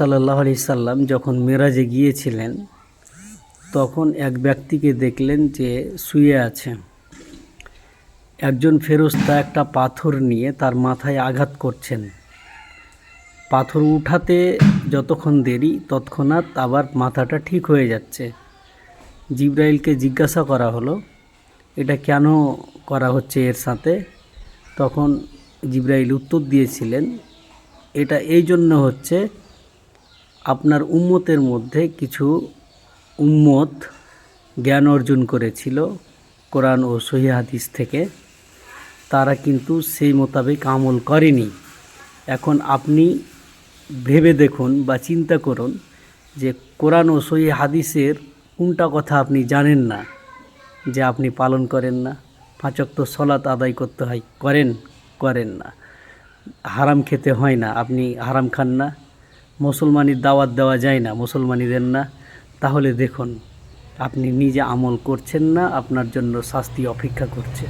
সাল্লাল্লাহু আলাইহি সাল্লাম যখন মেরাজে গিয়েছিলেন তখন এক ব্যক্তিকে দেখলেন যে শুয়ে আছে। একজন ফেরেশতা একটা পাথর নিয়ে তার মাথায় আঘাত করছেন। পাথর উঠাতে যতক্ষণ দেরি তৎক্ষণাৎ আবার মাথাটা ঠিক হয়ে যাচ্ছে। জিবরাইলকে জিজ্ঞাসা করা হলো, এটা কেন করা হচ্ছে এর সাথে? তখন জিবরাইল উত্তর দিয়েছিলেন, এটা এই জন্য হচ্ছে, আপনার উম্মতের মধ্যে কিছু উম্মত জ্ঞান অর্জন করেছিল কোরআন ও সহিহ হাদিস থেকে, তারা কিন্তু সেই মোতাবেক আমল করেনি। এখন আপনি ভেবে দেখুন বা চিন্তা করুন যে কোরআন ও সহিহ হাদিসের কোনটা কথা আপনি জানেন না, যে আপনি পালন করেন না। 5 ওয়াক্ত সালাত আদায় করতে হয়, করেন না। হারাম খেতে হয় না, আপনি হারাম খান না। মুসলমানির দাওয়াত দেওয়া যায় না, মুসলমানি দেন না। তাহলে দেখুন আপনি নিজে আমল করছেন না, আপনার জন্য শাস্তি অপেক্ষা করছে।